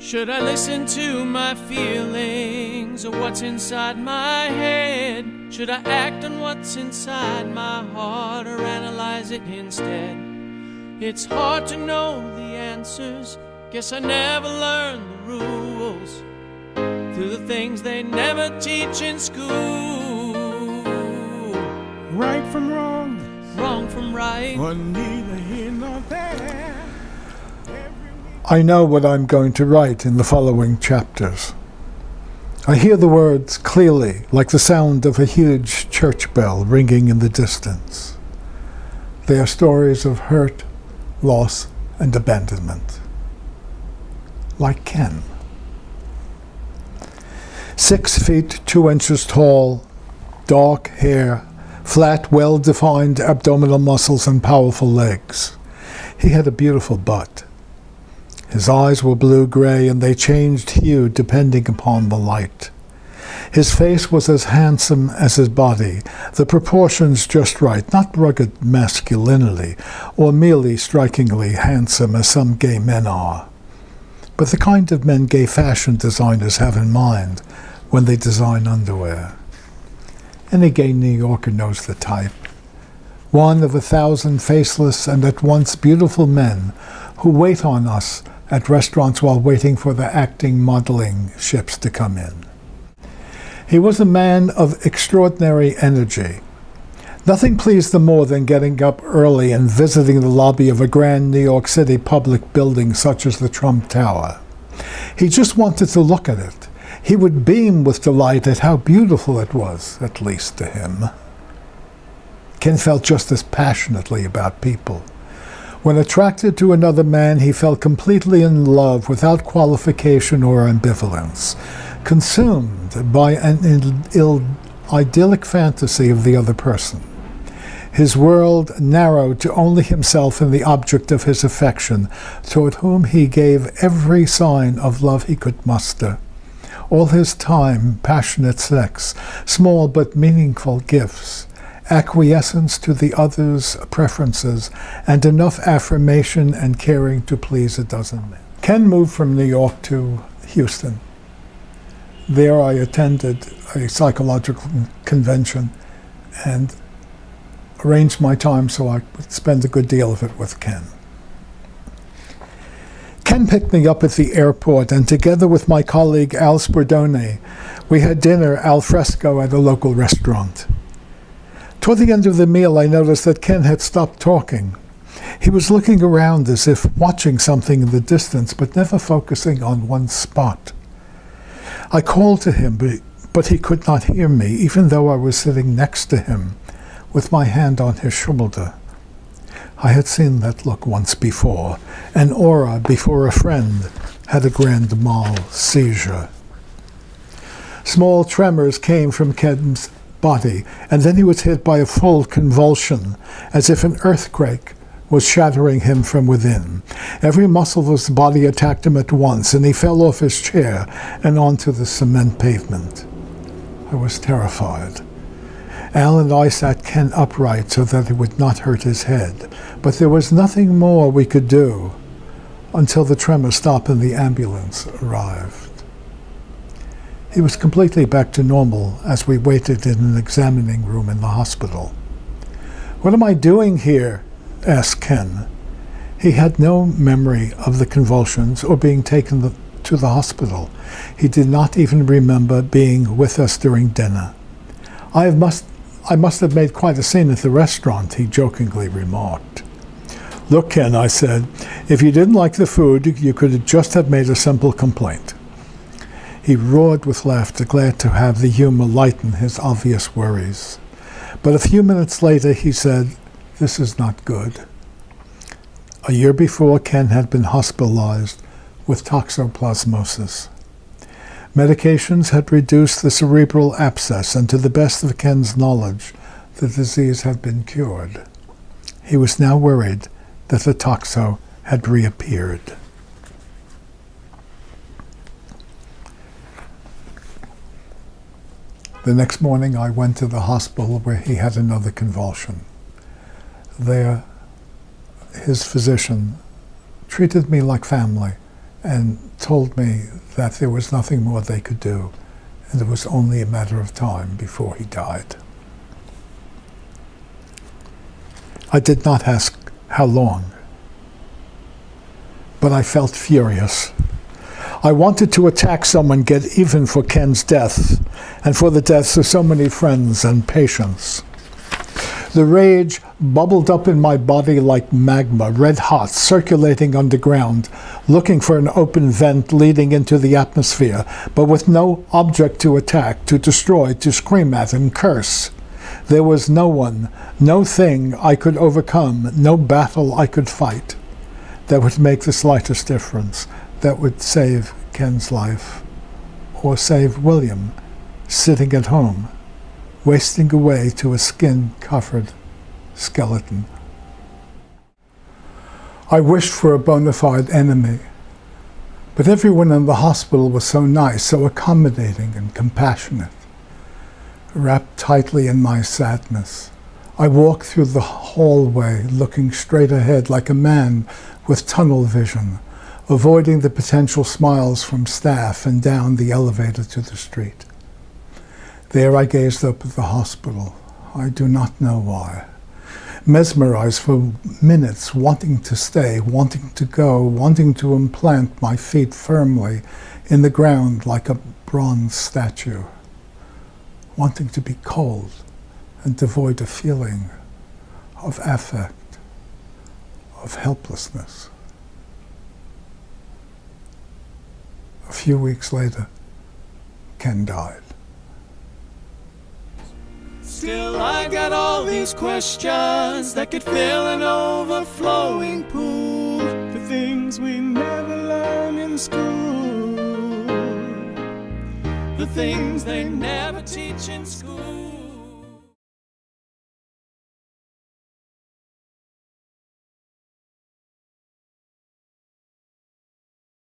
Should I listen to my feelings or what's inside my head? Should I act on what's inside my heart or analyze it instead? It's hard to know the answers. Guess I never learned the rules through the things they never teach in school. Right from wrong, wrong from right, or neither here nor there. I know what I'm going to write in the following chapters. I hear the words clearly, like the sound of a huge church bell ringing in the distance. They are stories of hurt, loss, and abandonment. Like Ken. 6 feet 2 inches tall, dark hair, flat, well-defined abdominal muscles, and powerful legs. He had a beautiful butt. His eyes were blue-gray, and they changed hue depending upon the light. His face was as handsome as his body, the proportions just right, not rugged masculinity, or merely strikingly handsome as some gay men are, but the kind of men gay fashion designers have in mind when they design underwear. Any gay New Yorker knows the type. One of 1,000 faceless and at once beautiful men who wait on us at restaurants while waiting for the acting modeling ships to come in. He was a man of extraordinary energy. Nothing pleased him more than getting up early and visiting the lobby of a grand New York City public building such as the Trump Tower. He just wanted to look at it. He would beam with delight at how beautiful it was, at least to him. Ken felt just as passionately about people. When attracted to another man, he felt completely in love without qualification or ambivalence, consumed by an idyllic fantasy of the other person. His world narrowed to only himself and the object of his affection, toward whom he gave every sign of love he could muster. All his time, passionate sex, small but meaningful gifts, acquiescence to the other's preferences, and enough affirmation and caring to please a dozen men. Ken moved from New York to Houston. There I attended a psychological convention and arranged my time so I could spend a good deal of it with Ken. Ken picked me up at the airport, and together with my colleague Al Sperdone, we had dinner al fresco at a local restaurant. Toward the end of the meal, I noticed that Ken had stopped talking. He was looking around as if watching something in the distance, but never focusing on one spot. I called to him, but he could not hear me, even though I was sitting next to him, with my hand on his shoulder. I had seen that look once before, an aura before a friend had a grand mal seizure. Small tremors came from Ken's body, and then he was hit by a full convulsion, as if an earthquake was shattering him from within. Every muscle of his body attacked him at once, and he fell off his chair and onto the cement pavement. I was terrified. Al and I sat Ken upright so that it would not hurt his head, but there was nothing more we could do until the tremor stopped and the ambulance arrived. He was completely back to normal as we waited in an examining room in the hospital. "What am I doing here?" asked Ken. He had no memory of the convulsions or being taken to the hospital. He did not even remember being with us during dinner. I must have made quite a scene at the restaurant," he jokingly remarked. "Look, Ken," I said, "if you didn't like the food, you could just have made a simple complaint." He roared with laughter, glad to have the humor lighten his obvious worries. But a few minutes later, he said, "This is not good." A year before, Ken had been hospitalized with toxoplasmosis. Medications had reduced the cerebral abscess, and to the best of Ken's knowledge, the disease had been cured. He was now worried that the toxo had reappeared. The next morning, I went to the hospital where he had another convulsion. There, his physician treated me like family and told me that there was nothing more they could do, and it was only a matter of time before he died. I did not ask how long, but I felt furious. I wanted to attack someone, get even for Ken's death, and for the deaths of so many friends and patients. The rage bubbled up in my body like magma, red hot, circulating underground, looking for an open vent leading into the atmosphere, but with no object to attack, to destroy, to scream at and curse. There was no one, no thing I could overcome, no battle I could fight that would make the slightest difference, that would save Ken's life, or save William, sitting at home, wasting away to a skin-covered skeleton. I wished for a bona fide enemy, but everyone in the hospital was so nice, so accommodating and compassionate. Wrapped tightly in my sadness, I walked through the hallway, looking straight ahead like a man with tunnel vision, avoiding the potential smiles from staff, and down the elevator to the street. There I gazed up at the hospital. I do not know why. Mesmerized for minutes, wanting to stay, wanting to go, wanting to implant my feet firmly in the ground like a bronze statue. Wanting to be cold and devoid of feeling, of affect, of helplessness. A few weeks later, Ken died. Still I got all these questions that could fill an overflowing pool. The things we never learn in school. The things they never teach in school.